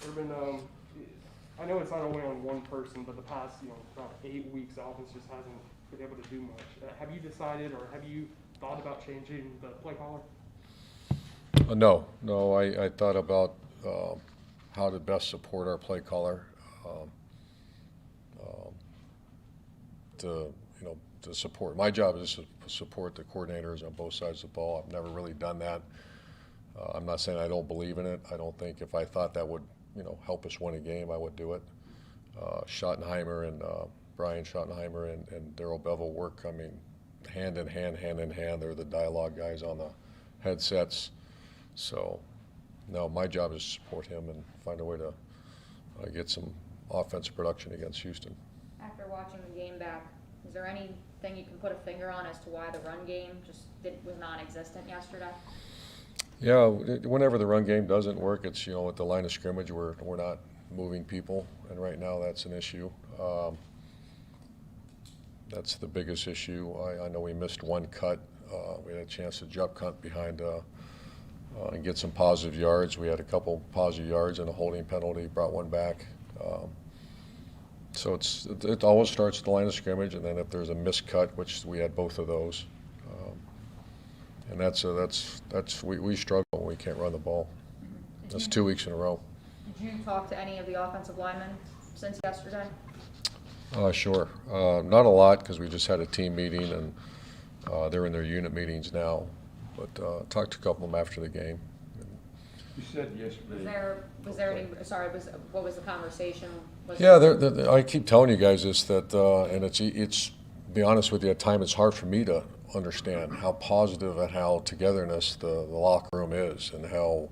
Urban, I know it's not only on one person, but the past, about 8 weeks, the offense just hasn't been able to do much. Have you decided, or have you thought about changing the play caller? No. I thought about how to best support our play caller to support. My job is to support the coordinators on both sides of the ball. I've never really done that. I'm not saying I don't believe in it. I don't think if I thought that would help us win a game, I would do it. Schottenheimer and Brian Schottenheimer and Darrell Bevel work, hand in hand. They're the dialogue guys on the headsets. So, no, my job is to support him and find a way to get some offensive production against Houston. After watching the game back, is there anything you can put a finger on as to why the run game was non-existent yesterday? Yeah, whenever the run game doesn't work, it's at the line of scrimmage where we're not moving people, and right now that's an issue. That's the biggest issue. I know we missed one cut. We had a chance to jump cut behind and get some positive yards. We had a couple positive yards and a holding penalty, brought one back. So it always starts at the line of scrimmage, and then if there's a missed cut, which we had both of those, and we struggle when we can't run the ball. That's 2 weeks in a row. Did you talk to any of the offensive linemen since yesterday? Sure. Not a lot because we just had a team meeting and they're in their unit meetings now. But talked to a couple of them after the game. You said yesterday. What was the conversation? I keep telling you guys this, that and it's to be honest with you, at times it's hard for me to understand how positive and how togetherness the locker room is, and how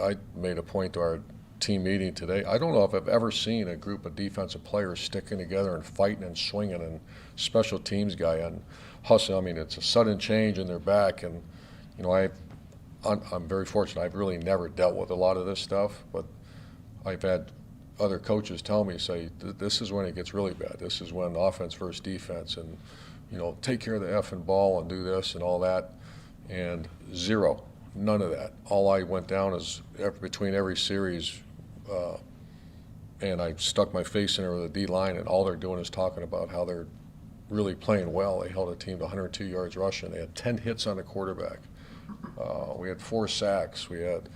I made a point to our team meeting today. I don't know if I've ever seen a group of defensive players sticking together and fighting and swinging, and special teams guy and hustling. It's a sudden change in their back, and I'm very fortunate. I've really never dealt with a lot of this stuff, but I've had other coaches tell me, this is when it gets really bad. This is when offense versus defense, and take care of the effing ball and do this and all that, and zero, none of that. All I went down is between every series, and I stuck my face in there with the D-line, and all they're doing is talking about how they're really playing well. They held a team to 102 yards rushing. They had 10 hits on the quarterback. We had 4 sacks. We had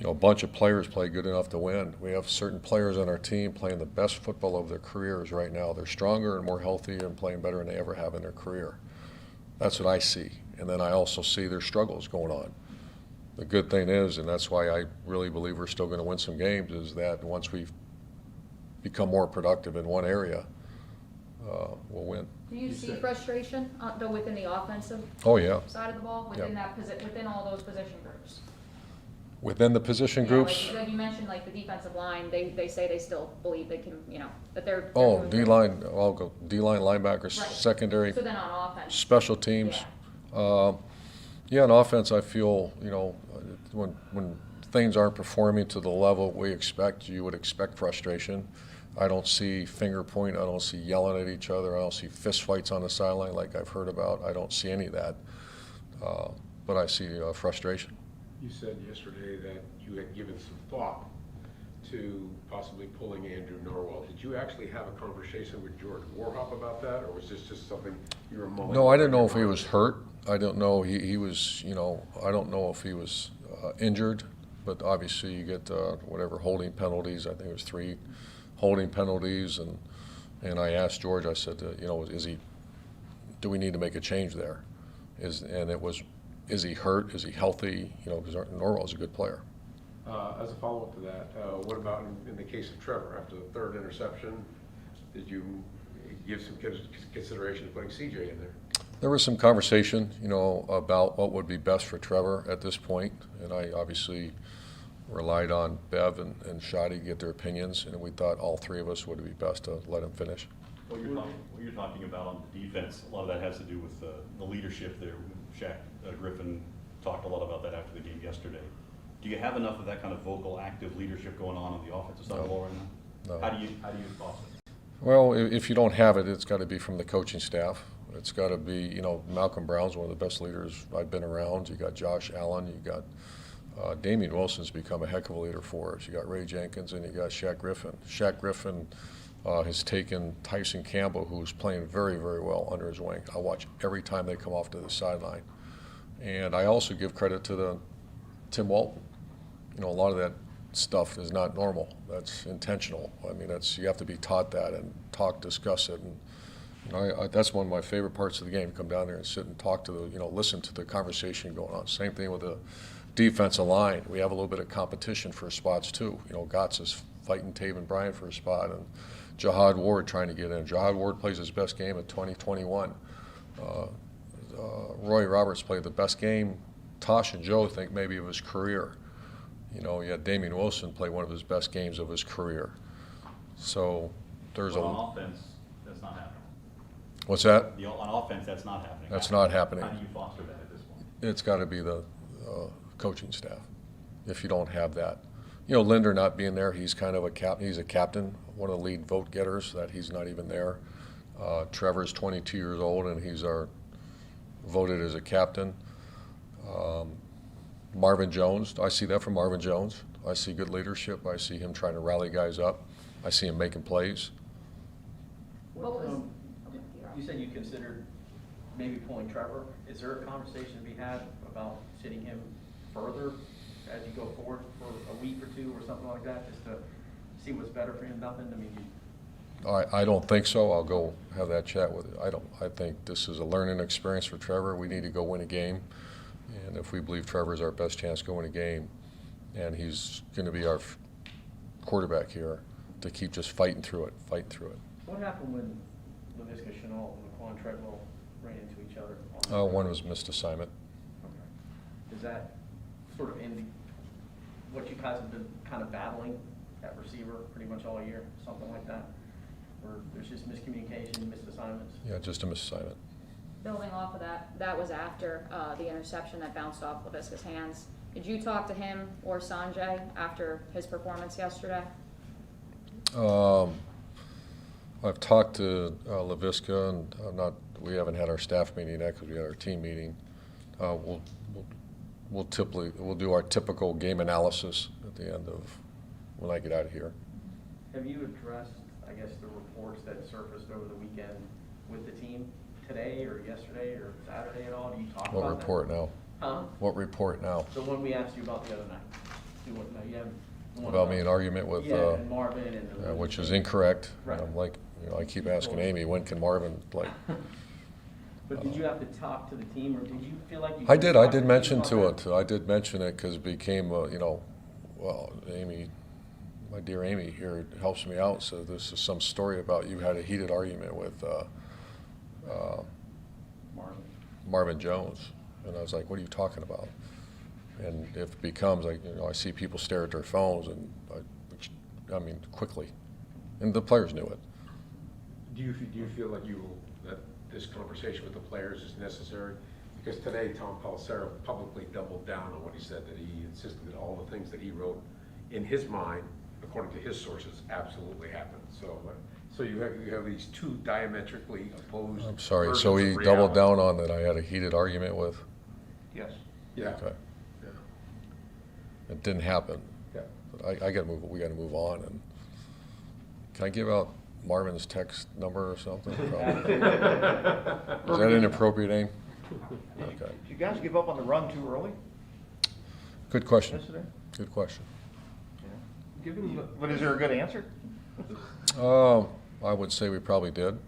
a bunch of players play good enough to win. We have certain players on our team playing the best football of their careers right now. They're stronger and more healthy and playing better than they ever have in their career. That's what I see. And then I also see their struggles going on. The good thing is, and that's why I really believe we're still going to win some games, is that once we become more productive in one area, we'll win. Do you see frustration though within the offensive side of the ball, within all those position groups? Within the position groups? Like you mentioned, like the defensive line, they say they still believe they can, that they're D-line, I'll go D-line, linebackers, right. Secondary. So then on offense. Special teams. Yeah. On offense, I feel, when things aren't performing to the level we expect, you would expect frustration. I don't see finger point. I don't see yelling at each other. I don't see fist fights on the sideline like I've heard about. I don't see any of that. But I see frustration. You said yesterday that you had given some thought to possibly pulling Andrew Norwell. Did you actually have a conversation with George Warhop about that, or was this just something you were mulling? No, I didn't know if he was hurt. I don't know. He was, I don't know if he was injured, but obviously you get whatever holding penalties. I think it was 3 holding penalties, and I asked George. I said, do we need to make a change there? Is he hurt? Is he healthy? Because Norwell's a good player. As a follow-up to that, what about in the case of Trevor? After the 3rd interception, did you give some consideration to putting CJ in there? There was some conversation, about what would be best for Trevor at this point, and I obviously relied on Bev and Shotty to get their opinions, and we thought all 3 of us would be best to let him finish. What you're talking about on the defense, a lot of that has to do with the leadership there. Shaq Griffin talked a lot about that after the game yesterday. Do you have enough of that kind of vocal, active leadership going on the offensive side of the ball right now? No. How do you foster it? Well, if you don't have it, it's got to be from the coaching staff. It's got to be, Malcolm Brown's one of the best leaders I've been around. You got Josh Allen, you got Damian Wilson's become a heck of a leader for us. You got Ray Jenkins and you got Shaq Griffin. Shaq Griffin has taken Tyson Campbell, who's playing very, very well, under his wing. I watch every time they come off to the sideline. And I also give credit to Tim Walton. You know, a lot of that stuff is not normal. That's intentional. I mean, you have to be taught that and discuss it. And you know, that's one of my favorite parts of the game, to come down there and sit and talk to listen to the conversation going on. Same thing with the defensive line. We have a little bit of competition for spots too. You know, Gotts is fighting Taven Bryan for a spot, and Jihad Ward trying to get in. Jihad Ward plays his best game of 2021. Roy Roberts played the best game, Tosh and Joe think, maybe of his career. You know, you had Damian Wilson play one of his best games of his career. So there's On offense, that's not happening. What's that? On offense, that's not happening. That's not happening. How do you foster that at this point? It's got to be the coaching staff. If you don't have that, you know, Linder not being there, he's kind of he's a captain, one of the lead vote getters. That he's not even there. Trevor's 22 years old and he's voted as a captain. Marvin Jones, I see that from Marvin Jones. I see good leadership. I see him trying to rally guys up. I see him making plays. What was? You said you considered maybe pulling Trevor. Is there a conversation to be had about sitting him further as you go forward for a week or two or something like that, just to see what's better for him? Nothing. I mean, I don't think so. I'll go have that chat with it. I think this is a learning experience for Trevor. We need to go win a game. And if we believe Trevor's our best chance to win a game, and he's going to be our quarterback here, to keep just fighting through it. what happened when LaVisca Chenault and Laquan Treadwell ran into each other? One was missed assignment. Okay. Is that sort of in what you guys have been kind of battling at receiver pretty much all year, something like that? Or there's just miscommunication, missed assignments? Yeah, just a missed assignment. Building off of that, that was after the interception that bounced off LaVisca's hands. Did you talk to him or Sanjay after his performance yesterday? I've talked to LaVisca, and we haven't had our staff meeting yet because we had our team meeting. We'll do our typical game analysis at the end of when I get out of here. Have you addressed, I guess, the reports that surfaced over the weekend with the team today or yesterday or Saturday at all? Do you talk about that? What report now? Huh? What report now? The one we asked you about the other night. You have one About me, an argument with, yeah, and Marvin and which is incorrect. Right. I'm like, I keep asking Amy, when can Marvin, But did you have to talk to the team, or did you feel like you? I did mention to it. I did mention it because it became, well, Amy, my dear Amy here helps me out. So this is some story about you had a heated argument with Marvin Jones, and I was like, what are you talking about? And if it becomes like, I see people stare at their phones, and I mean quickly, and the players knew it. Do you feel like that this conversation with the players is necessary? Because today Tom Pelissero publicly doubled down on what he said, that he insisted that all the things that he wrote in his mind, according to his sources, absolutely happened. So you have these two diametrically opposed. I'm sorry. versions So he of doubled reality. down on that. I had a heated argument with. Yes. Yeah. Okay. Yeah. It didn't happen. Yeah. But I got to move. We got to move on. And can I give out Marvin's text number or something? Is that inappropriate, Aim? Okay. Did you guys give up on the run too early Good question. yesterday? Good question. Given the, But is there a good answer? I would say we probably did.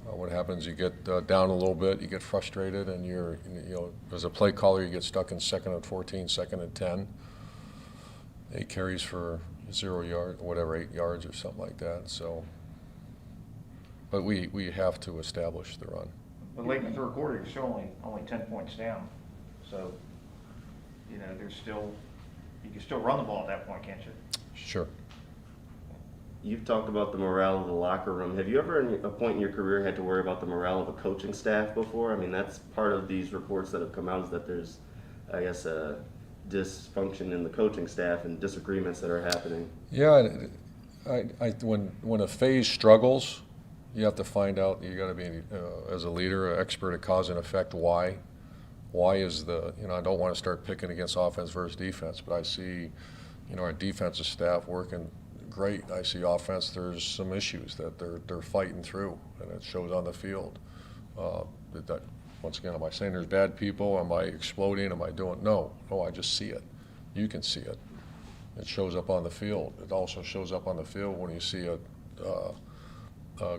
What happens, you get down a little bit, you get frustrated, and as a play caller, you get stuck in 2nd and 14, 2nd and 10. 8 carries for 0 yards, whatever, 8 yards or something like that. So, but we have to establish the run. But late in the third quarter, you're still only 10 points down. So, there's still, you can still run the ball at that point, can't you? Sure. You've talked about the morale of the locker room. Have you ever, at a point in your career, had to worry about the morale of a coaching staff before? I mean, that's part of these reports that have come out, is that there's, I guess, a dysfunction in the coaching staff and disagreements that are happening. Yeah, when a phase struggles, you have to find out. You got to be, as a leader, an expert at cause and effect. Why Why is I don't want to start picking against offense versus defense, but I see, our defensive staff working great. I see offense, there's some issues that they're fighting through, and it shows on the field. Once again, am I saying there's bad people? Am I exploding? Am I doing? No, I just see it. You can see it. It shows up on the field. It also shows up on the field when you see a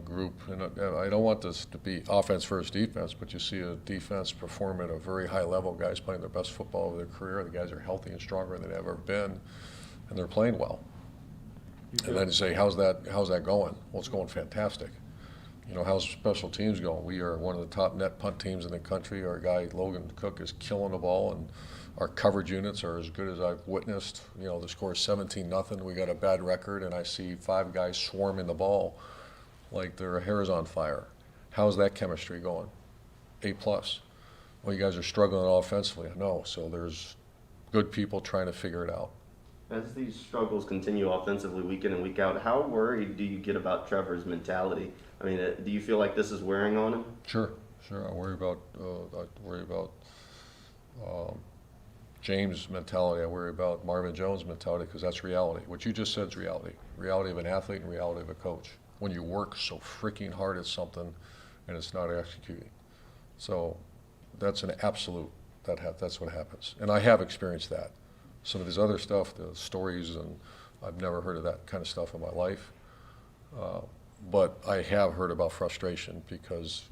group, and I don't want this to be offense versus defense, but you see a defense perform at a very high level, guys playing their best football of their career, the guys are healthy and stronger than they've ever been, and they're playing well. And then you say, how's that going? Well, it's going fantastic. How's special teams going? We are one of the top net punt teams in the country. Our guy, Logan Cook, is killing the ball, and our coverage units are as good as I've witnessed. The score is 17-0. We got a bad record, and I see 5 guys swarming the ball like their hair is on fire. How's that chemistry going? A+. Well, you guys are struggling offensively. I know, so there's good people trying to figure it out. As these struggles continue offensively week in and week out, how worried do you get about Trevor's mentality? I mean, do you feel like this is wearing on him? Sure. I worry about James' mentality. I worry about Marvin Jones' mentality, because that's reality. What you just said is reality. Reality of an athlete and reality of a coach. When you work so freaking hard at something and it's not executing. So that's an absolute. That's what happens. And I have experienced that. Some of this other stuff, the stories, and I've never heard of that kind of stuff in my life. But I have heard about frustration, because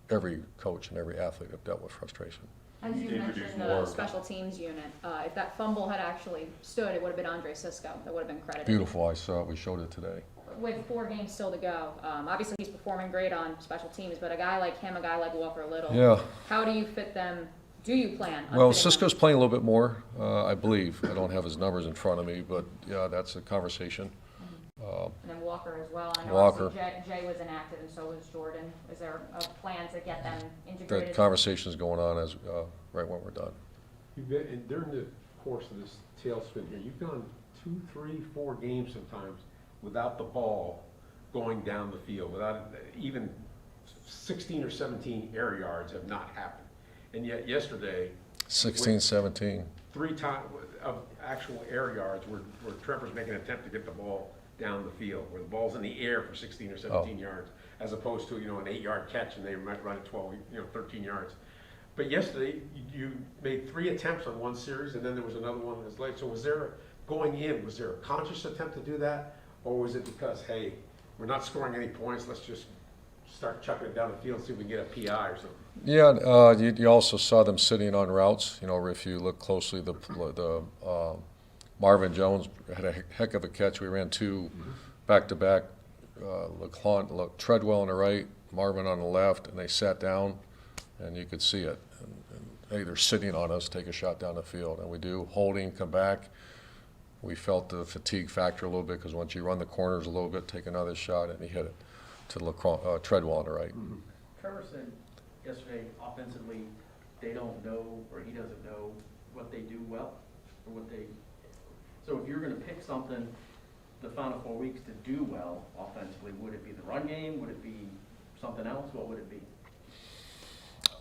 every coach and every athlete have dealt with frustration. As you mentioned, the special teams unit, if that fumble had actually stood, it would have been Andre Cisco that would have been credited. Beautiful. I saw it. We showed it today. With 4 games still to go, obviously he's performing great on special teams, but a guy like him, a guy like Walker Little, yeah. How do you fit them? Do you plan on Well, fitting Cisco's them? playing a little bit more, I believe. I don't have his numbers in front of me, but yeah, that's a conversation. And then Walker as well. I know Walker. obviously Jay was inactive, and so was Jordan. Is there a plan to get them integrated? That conversation is going on as right when we're done. You've been, and during the course of this tailspin here, you've gone 2, 3, 4 games sometimes without the ball going down the field, without even 16 or 17 air yards have not happened. And yet yesterday, 16, 17. 3 times of actual air yards where Trevor's making an attempt to get the ball down the field, where the ball's in the air for 16 or 17 yards, as opposed to, an 8-yard catch and they might run it 12, 13 yards. But yesterday, you made 3 attempts on one series, and then there was another one that was late. So was there a conscious attempt to do that? Or was it because, hey, we're not scoring any points, let's just start chucking it down the field and see if we can get a PI or something? Yeah, you also saw them sitting on routes. If you look closely, the Marvin Jones had a heck of a catch. We ran 2 back-to-back, Treadwell on the right, Marvin on the left, and they sat down, and you could see it. And hey, they're sitting on us, take a shot down the field, and we do. Holding, come back. We felt the fatigue factor a little bit, because once you run the corners a little bit, take another shot, and he hit it to Treadwell on the right. Trevor said yesterday, offensively, they don't know, or he doesn't know what they do well, or what they. So if you're going to pick something the final 4 weeks to do well offensively, would it be the run game? Would it be something else? What would it be?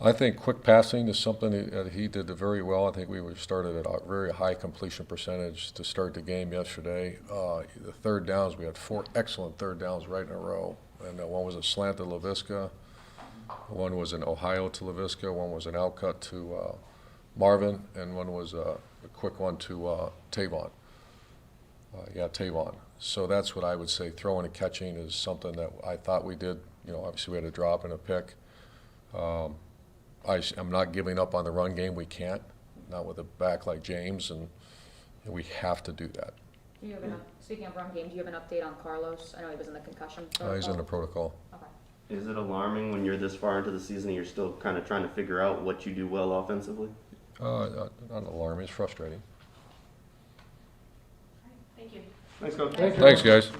I think quick passing is something that he did very well. I think we started at a very high completion percentage to start the game yesterday. The third downs, we had 4 excellent third downs right in a row. And one was a slant to LaVisca, one was an Ohio to LaVisca, one was an outcut to Marvin, and one was a quick one to Tavon. Tavon. So that's what I would say. Throwing and catching is something that I thought we did. Obviously we had a drop and a pick. I'm not giving up on the run game. We can't, not with a back like James, and we have to do that. Do you have speaking of run game, do you have an update on Carlos? I know he was in the concussion protocol. He's in the protocol. Okay. Is it alarming when you're this far into the season and you're still kind of trying to figure out what you do well offensively? Not alarming. It's frustrating. Thank you. Thanks, Coach. Thanks, guys.